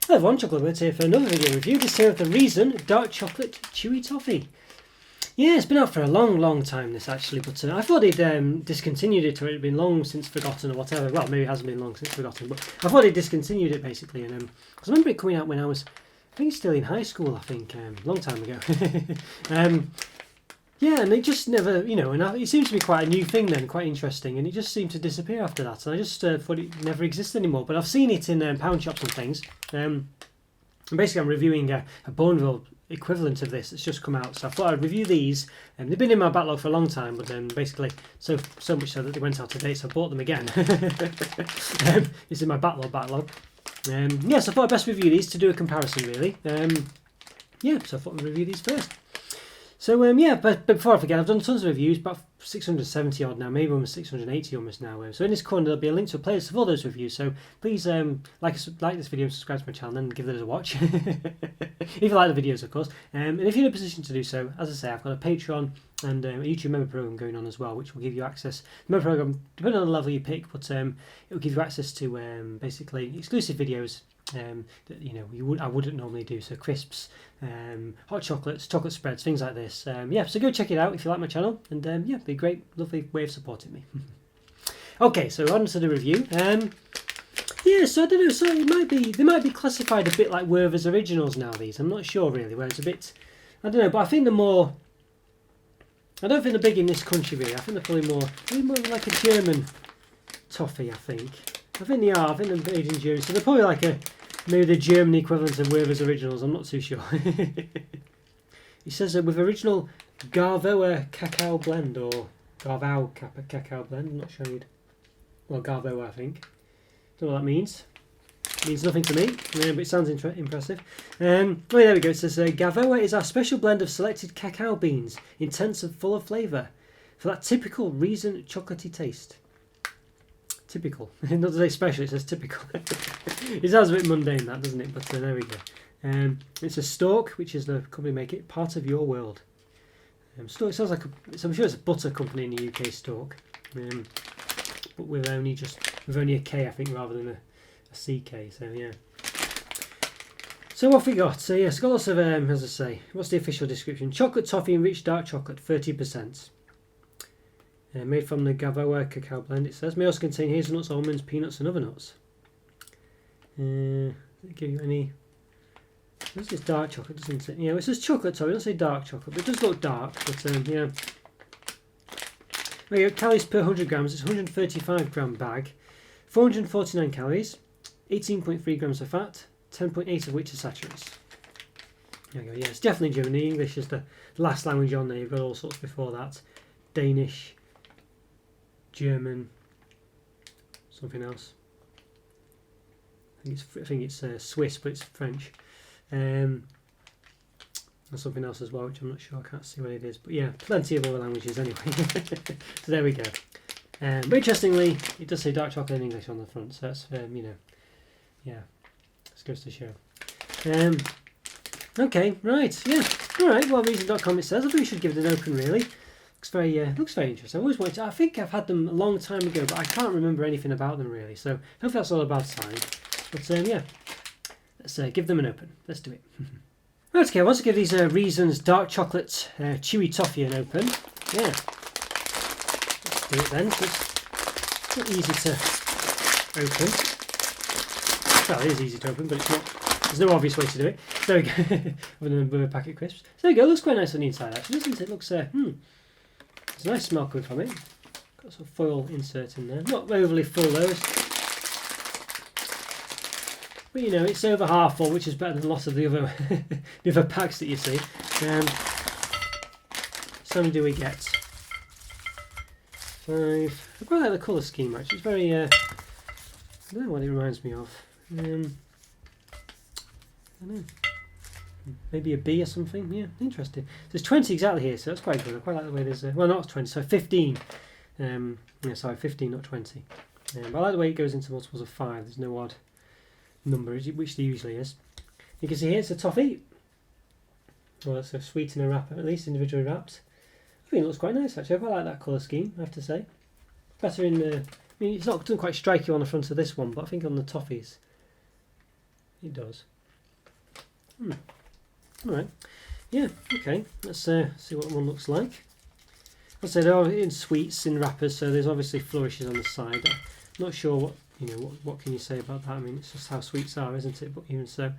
Hello everyone, Chocolo Roberto here for another video review. This here of the Riesen Dark Chocolate Chewy Toffee. Yeah, it's been out for a long time this actually, but I thought he'd discontinued it, or it had been long since forgotten or whatever. Well, maybe it hasn't been long since forgotten, but I thought he'd discontinued it basically. And I remember it coming out when I was, I think still in high school, I think, a long time ago. Yeah, and it just never, you know, and it seems to be quite a new thing then, quite interesting, and it just seemed to disappear after that, and I just thought it never existed anymore. But I've seen it in pound shops and things, and basically I'm reviewing a Bourneville equivalent of this that's just come out, so I thought I'd review these, and they've been in my backlog for a long time, but then basically so much so that they went out of date, so I bought them again. It's in my backlog. Yeah, so I thought I'd best review these to do a comparison really. Yeah, so I thought I'd review these first. So yeah, but before I forget, I've done tons of reviews, about 670 odd now, maybe almost 680 almost now. So in this corner there'll be a link to a playlist of all those reviews. So please like this video and subscribe to my channel and give those a watch. If you like the videos, of course. And if you're in a position to do so, as I say, I've got a Patreon and a YouTube member program going on as well, which will give you access. The member program, depending on the level you pick, but it will give you access to basically exclusive videos that I wouldn't normally do. So crisps, hot chocolates, chocolate spreads, things like this. Yeah, so go check it out if you like my channel, and yeah, it'd be a great, lovely way of supporting me. Okay, so on to the review. Yeah, so I don't know. So they might be classified a bit like Werther's Originals now. These, I'm not sure really. Where it's a bit, I don't know, but I think they're more. I don't think they're big in this country really. I think they're probably more like a German toffee. I think they are. I think they're made in Germany, so they're probably like maybe the German equivalent of Werther's Originals. I'm not too sure. It says with original Garvoa cacao blend or Garvau cacao blend. I'm not sure. Well, Garvoa, I think. Don't know what that means. It means nothing to me, but it sounds impressive. Oh, there we go. It says Garvoa is our special blend of selected cacao beans, intense and full of flavour, for that typical Riesen chocolatey taste. Typical. It doesn't say special, it says typical. It sounds a bit mundane, that, doesn't it? But there we go. It's a Stork, which is the company make it, part of your world. Stork sounds like I'm sure it's a butter company in the UK, Stork. But with only a K, I think, rather than a CK. So yeah. So what have we got? So yes, got lots of as I say. What's the official description? Chocolate toffee enriched dark chocolate, 30%. Made from the Garvoa cacao blend. It says may also contain hazelnuts, almonds, peanuts, and other nuts. Does it give you any? This is dark chocolate, doesn't it? Yeah, it says chocolate toffee. It doesn't say dark chocolate, but it does look dark. But yeah. There you go. Calories per 100 grams. It's a 135 gram bag. 449 calories. 18.3 grams of fat. 10.8 of which are saturates. There you go. Yeah, it's definitely German. The English is the last language on there. You've got all sorts before that. Danish, German, something else. I think it's Swiss, but it's French. And something else as well, which I'm not sure. I can't see what it is, but yeah, plenty of other languages anyway. So there we go. But interestingly, it does say dark chocolate in English on the front, so that's yeah, this goes to show. Okay, right, yeah, all right. Well, Riesen.com it says. I think we should give it an open. Really, looks very interesting. I always wanted to. I think I've had them a long time ago, but I can't remember anything about them really. So hopefully that's not a bad sign. But yeah, let's give them an open. Let's do it. Right, okay, I want to give these Riesen's Dark Chocolate Chewy Toffee an open. Yeah. Let's do it then, it's not easy to open. Well, it is easy to open, but it's not. There's no obvious way to do it. So there we go. Other than with a packet of crisps. So there we go, looks quite nice on the inside actually, doesn't it? Looks, there's a nice smell coming from it. Got some foil insert in there. Not overly full though. But you know, it's over half full, which is better than lots of the other packs that you see. So many do we get? 5. I quite like the colour scheme actually. It's very I don't know what it reminds me of. I don't know. Maybe a bee or something. Yeah, interesting. There's 20 exactly here, so that's quite good. I quite like the way there's well, not 20, so 15. Yeah, sorry, 15, not 20. But I like the way it goes into multiples of 5. There's no odd number, which there usually is. You can see here it's a toffee. Well, it's a sweetener wrapper, at least individually wrapped. I think it looks quite nice actually. I quite like that colour scheme, I have to say. Better in the. I mean, it doesn't quite strike you on the front of this one, but I think on the toffees it does. All right. Yeah. Okay. Let's see what one looks like. As I said, they're all in sweets in wrappers, so there's obviously flourishes on the side. I'm not sure what what can you say about that. I mean, it's just how sweets are, isn't it? But even so,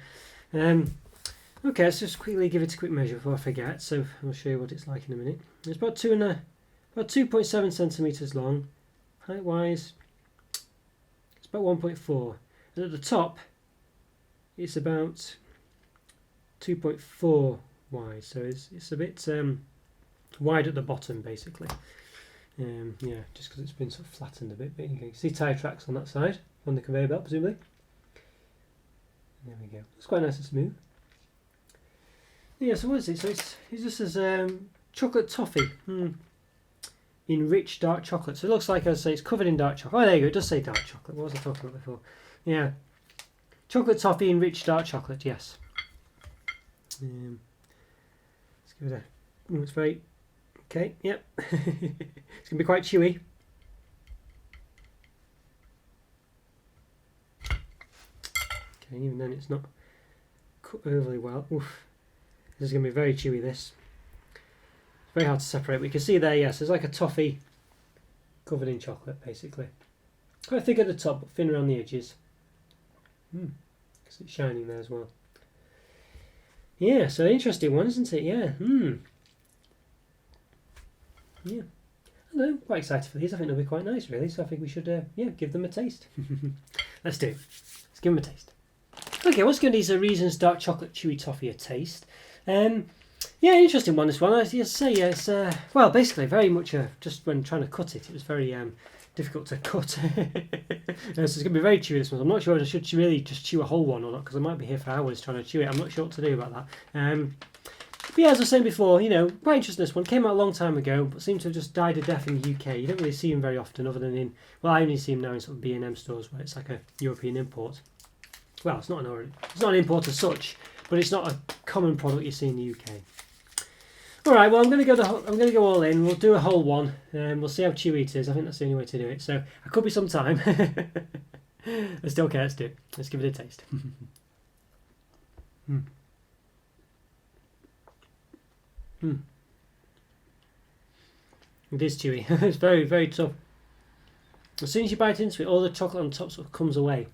okay. Let's just quickly give it a quick measure before I forget. So I'll show you what it's like in a minute. It's about 2.7 centimeters long. Height wise, it's about 1.4, and at the top, it's about 2.4 wide. So it's a bit wide at the bottom, basically. Yeah, just because it's been sort of flattened a bit. But you can see tyre tracks on that side on the conveyor belt, presumably. There we go. It's quite nice and smooth. Yeah. So what is it? So it's just as chocolate toffee. In rich dark chocolate. So it looks like, I say, it's covered in dark chocolate. Oh, there you go. It does say dark chocolate. What was I talking about before? Yeah. Chocolate toffee in rich dark chocolate. Yes. Let's give it a... it's very... Okay, yep. It's going to be quite chewy. Okay, even then it's not cut overly well. Oof. This is going to be very chewy, this. Very hard to separate. We can see there, yes, there's like a toffee covered in chocolate, basically. Quite thick at the top, but thin around the edges. Because it's shining there as well. Yeah, so interesting one, isn't it? Yeah. Yeah. I'm quite excited for these. I think they'll be quite nice, really. So I think we should, give them a taste. Let's do it. Let's give them a taste. Okay, let's give these Riesen's dark chocolate chewy toffee a taste. Yeah, interesting one, this one. As you say, it's, well, basically very much, just when trying to cut it, it was very difficult to cut. So it's going to be very chewy, this one. I'm not sure if I should really just chew a whole one or not, because I might be here for hours trying to chew it. I'm not sure what to do about that. But yeah, as I was saying before, quite interesting, this one. Came out a long time ago, but seemed to have just died a death in the UK. You don't really see them very often, other than in, well, I only see them now in sort of B&M stores, where it's like a European import. Well, it's not an import as such, but it's not a common product you see in the UK. All right, well, I'm going to go all in. We'll do a whole one, and we'll see how chewy it is. I think that's the only way to do it. So I could be some time. I still care. Let's do it. Let's give it a taste. It is chewy. It's very, very tough. As soon as you bite into it, all the chocolate on top sort of comes away.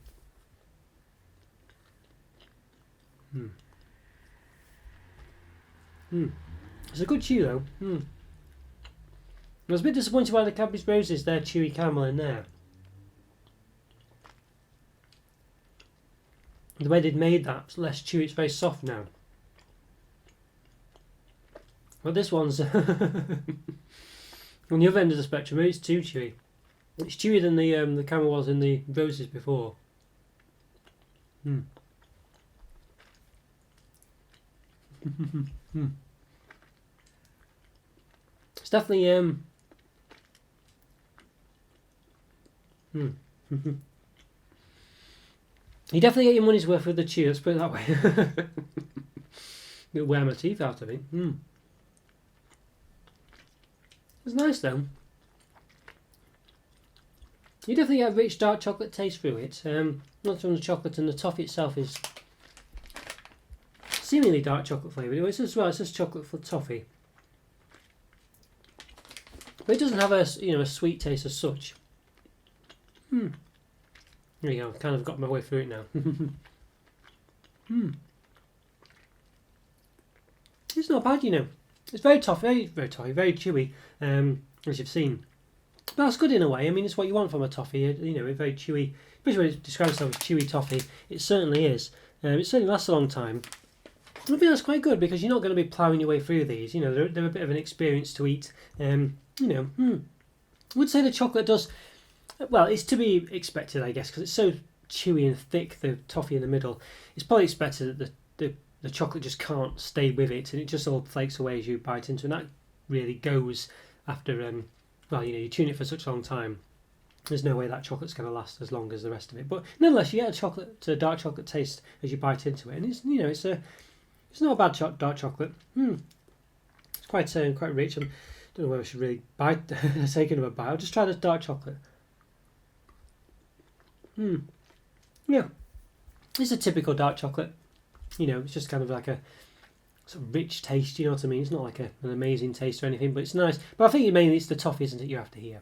It's a good chew though. I was a bit disappointed by the Cadbury's Roses, their chewy caramel in there. The way they'd made that, it's less chewy, it's very soft now. But this one's on the other end of the spectrum, it's too chewy. It's chewier than the caramel was in the Roses before. It's definitely you definitely get your money's worth with the chew, let's put it that way. It'll wear my teeth out, I think. It's nice though. You definitely get a rich dark chocolate taste through it. Not from the chocolate, and the toffee itself is seemingly dark chocolate flavoured. It's just chocolate for toffee. But it doesn't have a sweet taste as such. There you go. I've kind of got my way through it now. It's not bad, It's very toffee, very toffee, very chewy, as you've seen. But that's good in a way. I mean, it's what you want from a toffee. It's very chewy. Especially when it describes itself as chewy toffee, it certainly is. It certainly lasts a long time. I think that's quite good because you're not going to be ploughing your way through these. They're a bit of an experience to eat. I would say the chocolate does, well, it's to be expected, I guess, because it's so chewy and thick, the toffee in the middle. It's probably expected that the chocolate just can't stay with it, and it just all flakes away as you bite into it. And that really goes after, you tune it for such a long time. There's no way that chocolate's going to last as long as the rest of it. But nonetheless, you get a dark chocolate taste as you bite into it, and it's not a bad dark chocolate. It's quite rich. I don't know whether I should really take another bite. I'll just try this dark chocolate. Yeah, it's a typical dark chocolate. you know, it's just kind of like a sort of rich taste. You know what I mean? It's not like an amazing taste or anything, but it's nice. But I think mainly it's the toffee, isn't it? You're after here.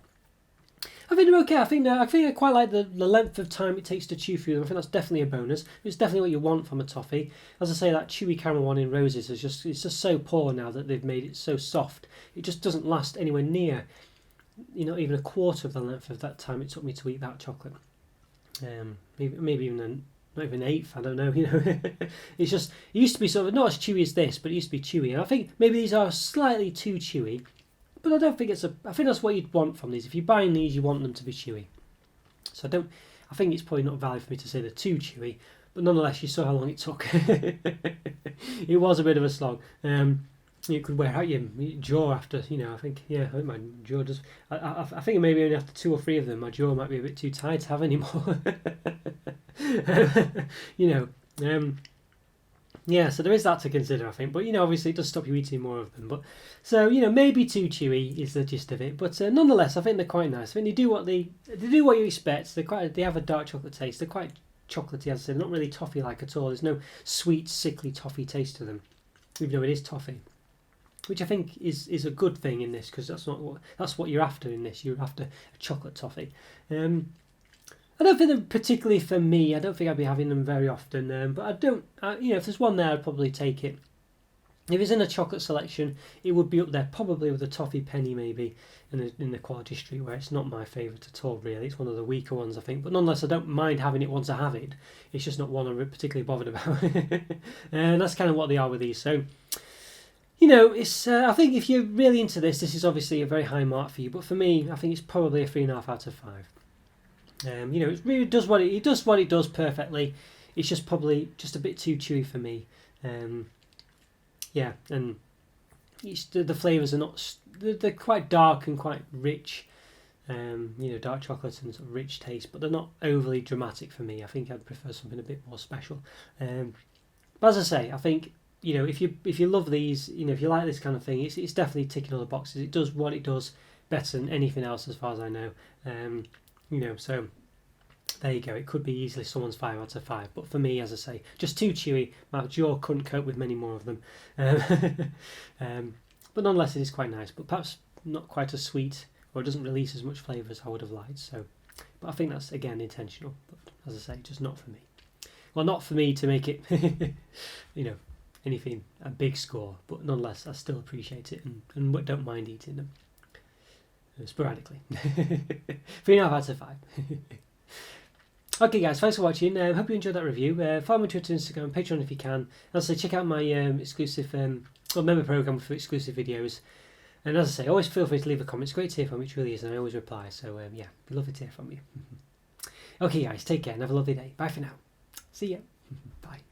I think they're okay. I think I quite like the length of time it takes to chew through them. I think that's definitely a bonus. It's definitely what you want from a toffee. As I say, that chewy caramel one in Roses is it's just so poor now that they've made it so soft. It just doesn't last anywhere near, you know, even a quarter of the length of that time it took me to eat that chocolate. Maybe even not even an eighth. I don't know. You know, it's just it used to be sort of not as chewy as this, but it used to be chewy. And I think maybe these are slightly too chewy. But I don't think I think that's what you'd want from these. If you're buying these, you want them to be chewy. So I think it's probably not valid for me to say they're too chewy. But nonetheless, you saw how long it took. It was a bit of a slog. You could wear out your jaw after, you know, I think my jaw does. I think maybe only after 2 or 3 of them, my jaw might be a bit too tired to have any more. You know, yeah, so there is that to consider, I think. But, you know, obviously it does stop you eating more of them. But so, you know, maybe too chewy is the gist of it. But nonetheless, I think they're quite nice. I think they do what you expect. They have a dark chocolate taste. They're quite chocolatey, as I said. They're not really toffee-like at all. There's no sweet, sickly toffee taste to them, even though it is toffee, which I think is a good thing in this, because that's what you're after in this. You're after a chocolate toffee. I don't think they're particularly for me. I don't think I'd be having them very often. But you know, if there's one there, I'd probably take it. If it's in a chocolate selection, it would be up there, probably with a toffee penny maybe, in the Quality Street, where it's not my favourite at all, really. It's one of the weaker ones, I think. But nonetheless, I don't mind having it once I have it. It's just not one I'm particularly bothered about. And that's kind of what they are with these. So, you know, it's. I think if you're really into this is obviously a very high mark for you. But for me, I think it's probably a 3.5 out of 5. You know, it really does what it does perfectly. It's just probably just a bit too chewy for me. Yeah, and the flavours are not. They're quite dark and quite rich. You know, dark chocolate and sort of rich taste, but they're not overly dramatic for me. I think I'd prefer something a bit more special. But as I say, I think, you know, if you love these, you know, if you like this kind of thing, it's definitely ticking all the boxes. It does what it does better than anything else, as far as I know. You know, so there you go. It could be easily someone's 5 out of 5, but for me, as I say, just too chewy. My jaw couldn't cope with many more of them. But nonetheless, it is quite nice, but perhaps not quite as sweet, or it doesn't release as much flavour as I would have liked. So, but I think that's again intentional. But as I say, just not for me. Well, not for me to make it, you know, anything a big score. But nonetheless, I still appreciate it and don't mind eating them. Sporadically. 3.5 out of 5. Okay guys, thanks for watching. Hope you enjoyed that review. Follow me on Twitter, Instagram, Patreon if you can. Also check out my exclusive member program for exclusive videos. And as I say, always feel free to leave a comment. It's great to hear from you, it really is, and I always reply. So yeah, it'd be lovely to hear from you. Okay guys, take care and have a lovely day. Bye for now. See ya. Bye.